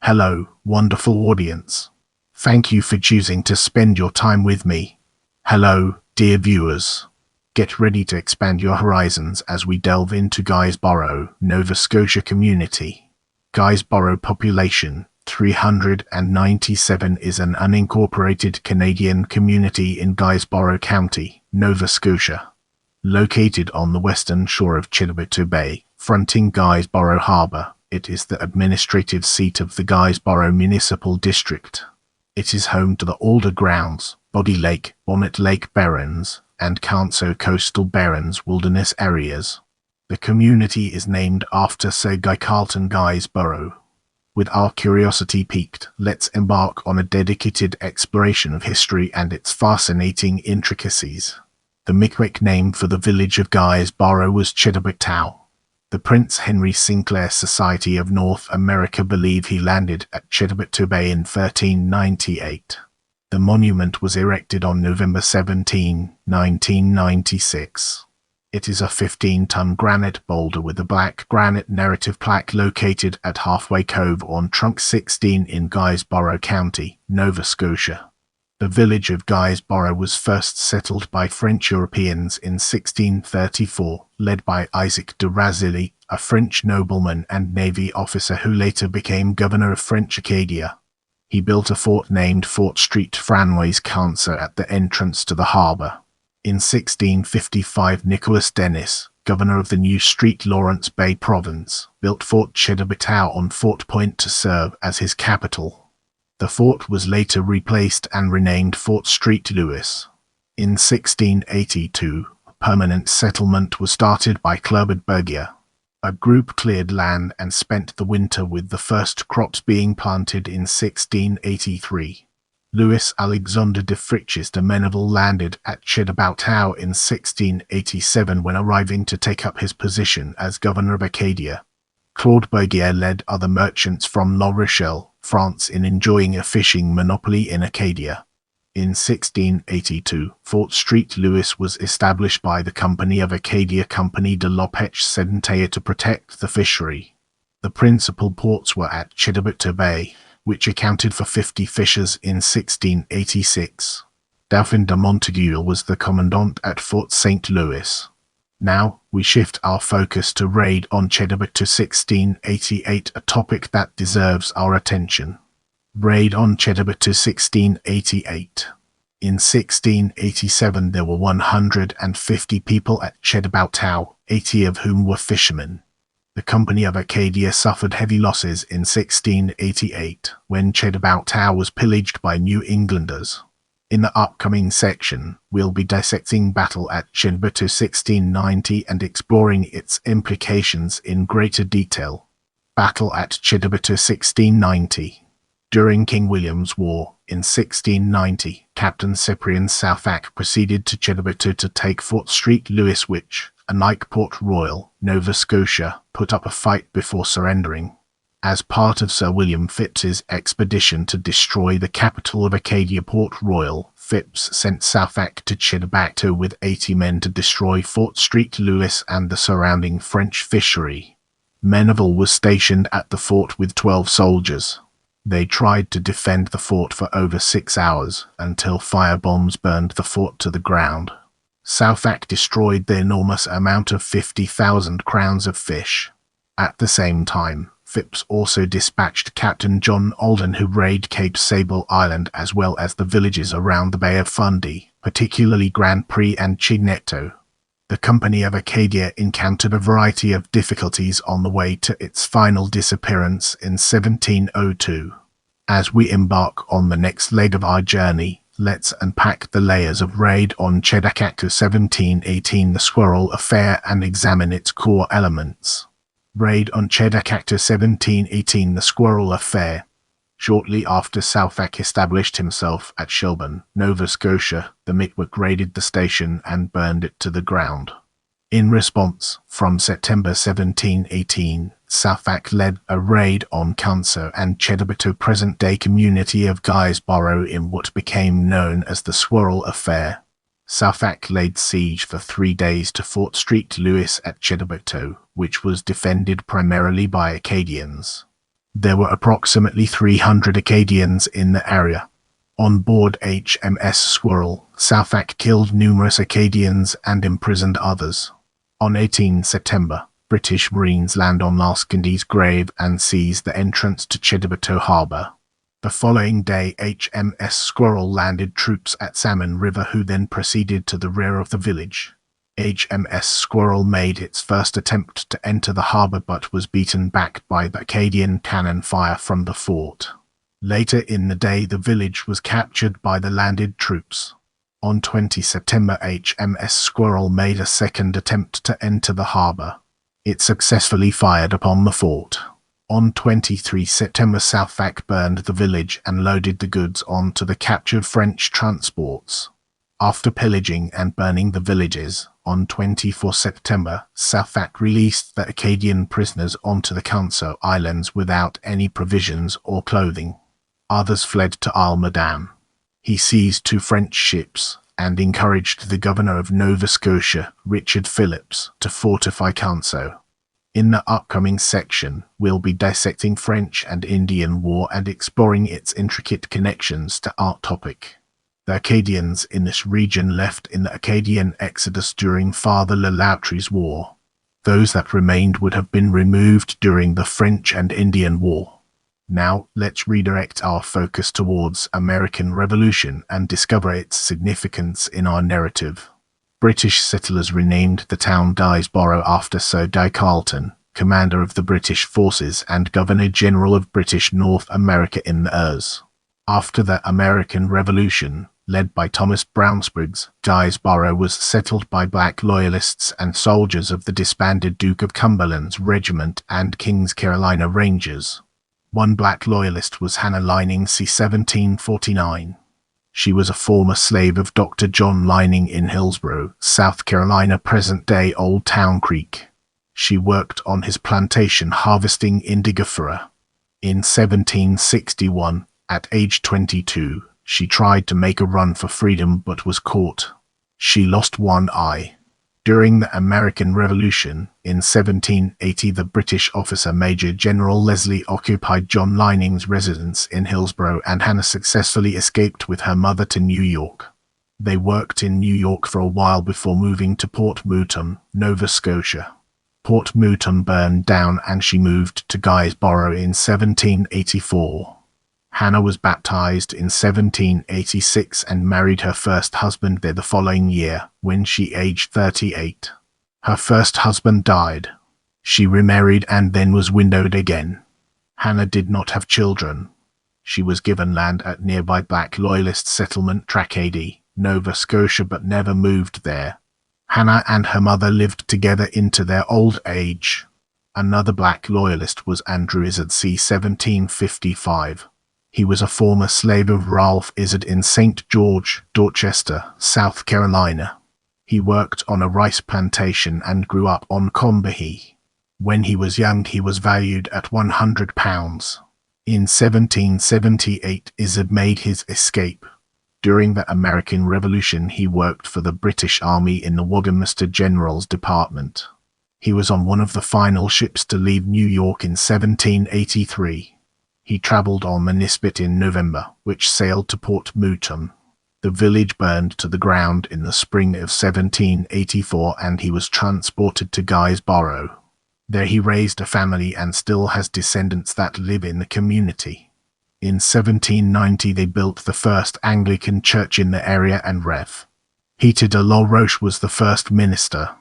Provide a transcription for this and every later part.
Hello, wonderful audience. Thank you for choosing to spend your time with me. Hello, dear viewers. Get ready to expand your horizons as we delve into Guysborough, Nova Scotia community. Guysborough population 397 is an unincorporated Canadian community in Guysborough County, Nova Scotia. Located on the western shore of Chedabucto Bay, fronting Guysborough Harbour, it is the administrative seat of the Guysborough Municipal District. It is home to the Alder Grounds, Boggy Lake, Bonnett Lake Barrens, and Canso coastal barrens wilderness areas. The community is named after Sir Guy Carleton Guysborough. With our curiosity piqued, let's embark on a dedicated exploration of history and its fascinating intricacies. The Mi'kmaq name for the village of Guysborough was Chedabucto. The Prince Henry Sinclair Society of North America believe he landed at Chedabucto Bay in 1398. The monument was erected on November 17, 1996. It is a 15-ton granite boulder with a black granite narrative plaque located at Halfway Cove on Trunk 16 in Guysborough County, Nova Scotia. The village of Guysborough was first settled by French Europeans in 1634, led by Isaac de Razilly, a French nobleman and navy officer who later became governor of French Acadia. He built a fort named Fort Street Frannois Canso at the entrance to the harbour. In 1655, Nicholas Dennis, governor of the new Street Lawrence Bay province, built Fort Chedabucto on Fort Point to serve as his capital. The fort was later replaced and renamed Fort St. Louis. In 1682, a permanent settlement was started by Clubbard Burgier. A group cleared land and spent the winter with the first crops being planted in 1683. Louis Alexander de Friches de Meneville landed at Chedabucto in 1687 when arriving to take up his position as governor of Acadia. Claude Burgier led other merchants from La Rochelle, France in enjoying a fishing monopoly in Acadia. In 1682, Fort St. Louis was established by the Company of Acadia Compagnie de la Pêche Sédentaire to protect the fishery. The principal ports were at Chedabucto Bay, which accounted for 50 fishers in 1686. Dauphin de Montague was the commandant at Fort St. Louis. Now, we shift our focus to raid on Chedabucto 1688, a topic that deserves our attention. Raid on Chedabucto 1688. In 1687 there were 150 people at Chedabucto, 80 of whom were fishermen. The Company of Acadia suffered heavy losses in 1688, when Chedabucto was pillaged by New Englanders. In the upcoming section, we'll be dissecting battle at Chedabucto 1690 and exploring its implications in greater detail. Battle at Chedabucto 1690. During King William's War, in 1690, Captain Cyprian Southwark proceeded to Chedabucto to take Fort St. Louis which, unlike Port Royal, Nova Scotia, put up a fight before surrendering. As part of Sir William Phipps's expedition to destroy the capital of Acadia, Port Royal, Phipps sent Southwark to Chedabucto with 80 men to destroy Fort St. Louis and the surrounding French fishery. Meneville was stationed at the fort with 12 soldiers. They tried to defend the fort for over 6 hours, until firebombs burned the fort to the ground. Southwark destroyed the enormous amount of 50,000 crowns of fish. At the same time, Phipps also dispatched Captain John Alden who raided Cape Sable Island as well as the villages around the Bay of Fundy, particularly Grand Prix and Chignecto. The Company of Acadia encountered a variety of difficulties on the way to its final disappearance in 1702. As we embark on the next leg of our journey, let's unpack the layers of raid on Chedabucto 1718, the Squirrel Affair, and examine its core elements. Raid on Chedabucto 1718, the Squirrel Affair. Shortly after Southwark established himself at Shelburne, Nova Scotia, the Mi'kmaq raided the station and burned it to the ground. In response, from September 1718, Southwark led a raid on Canso and Chedabucto, present-day community of Guysborough, in what became known as the Squirrel Affair. Southwark laid siege for 3 days to Fort St. Louis at Chedabucto, which was defended primarily by Acadians. There were approximately 300 Acadians in the area. On board HMS Squirrel, Southwark killed numerous Acadians and imprisoned others. On 18 September, British Marines land on Laskindy's grave and seize the entrance to Chedabucto Harbour. The following day, HMS Squirrel landed troops at Salmon River, who then proceeded to the rear of the village. HMS Squirrel made its first attempt to enter the harbour but was beaten back by the Acadian cannon fire from the fort. Later in the day, the village was captured by the landed troops. On 20 September, HMS Squirrel made a second attempt to enter the harbour. It successfully fired upon the fort. On 23 September, Southwark burned the village and loaded the goods onto the captured French transports. After pillaging and burning the villages, on 24 September, Southwark released the Acadian prisoners onto the Canso Islands without any provisions or clothing. Others fled to Isle Madame. He seized 2 French ships and encouraged the governor of Nova Scotia, Richard Phillips, to fortify Canso. In the upcoming section, we'll be dissecting French and Indian War and exploring its intricate connections to our topic. The Acadians in this region left in the Acadian exodus during Father Le Loutre's War. Those that remained would have been removed during the French and Indian War. Now, let's redirect our focus towards American Revolution and discover its significance in our narrative. British settlers renamed the town Guysborough after Sir Guy Carleton, commander of the British forces and Governor-General of British North America in the Ers. After the American Revolution, led by Thomas Brownsbriggs, Guysborough was settled by black loyalists and soldiers of the disbanded Duke of Cumberland's regiment and King's Carolina Rangers. One black loyalist was Hannah Lining, c. 1749. She was a former slave of Dr. John Lining in Hillsborough, South Carolina, present-day Old Town Creek. She worked on his plantation harvesting indigofera. In 1761, at age 22, she tried to make a run for freedom but was caught. She lost one eye. During the American Revolution, in 1780, the British officer Major General Leslie occupied John Lining's residence in Hillsborough, and Hannah successfully escaped with her mother to New York. They worked in New York for a while before moving to Port Mouton, Nova Scotia. Port Mouton burned down and she moved to Guysborough in 1784. Hannah was baptized in 1786 and married her first husband there the following year, when she aged 38. Her first husband died. She remarried and then was widowed again. Hannah did not have children. She was given land at nearby black loyalist settlement Tracadie, Nova Scotia, but never moved there. Hannah and her mother lived together into their old age. Another black loyalist was Andrew Izard, c. 1755. He was a former slave of Ralph Izard in St. George, Dorchester, South Carolina. He worked on a rice plantation and grew up on Combahee. When he was young, he was valued at £100. In 1778, Izard made his escape. During the American Revolution, he worked for the British Army in the Wagamaster General's Department. He was on one of the final ships to leave New York in 1783. He travelled on the Nisbet in November, which sailed to Port Mouton. The village burned to the ground in the spring of 1784 and he was transported to Guysborough. There he raised a family and still has descendants that live in the community. In 1790 they built the first Anglican church in the area, and Rev. Peter de la Roche was the first minister.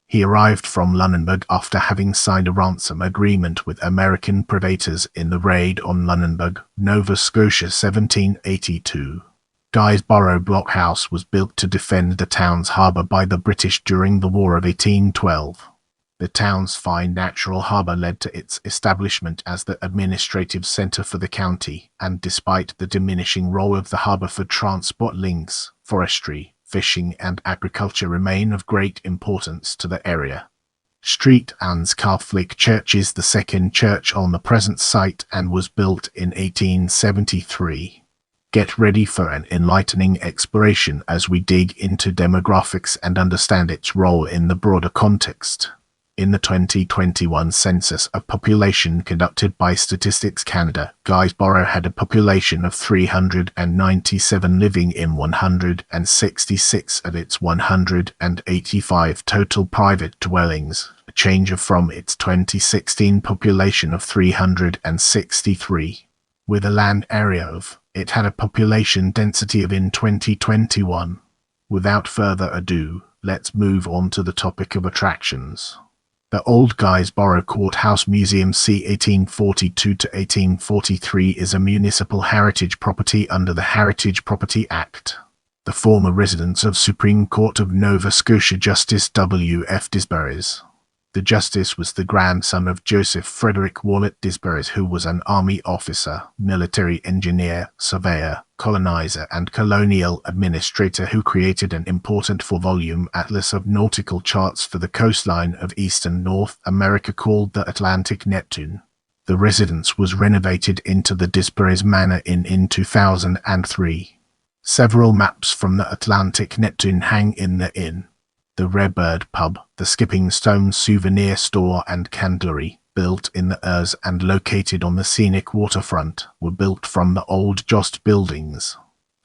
He arrived from Lunenburg after having signed a ransom agreement with American privateers in the raid on Lunenburg, Nova Scotia, 1782. Guysborough Blockhouse was built to defend the town's harbour by the British during the War of 1812. The town's fine natural harbour led to its establishment as the administrative centre for the county, and despite the diminishing role of the harbour for transport links, forestry, fishing and agriculture remain of great importance to the area. St. Anne's Catholic Church is the second church on the present site and was built in 1873. Get ready for an enlightening exploration as we dig into demographics and understand its role in the broader context. In the 2021 census of population conducted by Statistics Canada, Guysborough had a population of 397 living in 166 of its 185 total private dwellings, a change from its 2016 population of 363. With a land area of, it had a population density of in 2021. Without further ado, let's move on to the topic of attractions. The Old Guysborough Courthouse Museum c. 1842 to 1843 is a municipal heritage property under the Heritage Property Act. The former residence of Supreme Court of Nova Scotia Justice W. F. Disburys. The justice was the grandson of Joseph Frederick Wallet Disburys, who was an army officer, military engineer, surveyor, colonizer and colonial administrator who created an important four-volume atlas of nautical charts for the coastline of eastern North America called the Atlantic Neptune. The residence was renovated into the Disburys Manor in 2003. Several maps from the Atlantic Neptune hang in the inn. The Redbird Pub, the Skipping Stone Souvenir Store and Candlery, built in the Ers and located on the scenic waterfront, were built from the old Jost buildings.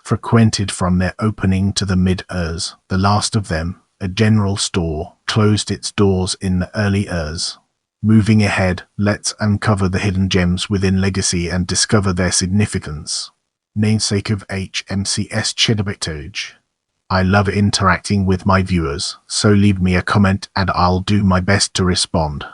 Frequented from their opening to the mid-Ers, the last of them, a general store, closed its doors in the early Ers. Moving ahead, let's uncover the hidden gems within Legacy and discover their significance. Namesake of HMCS Chedabucto. I love interacting with my viewers, so leave me a comment and I'll do my best to respond.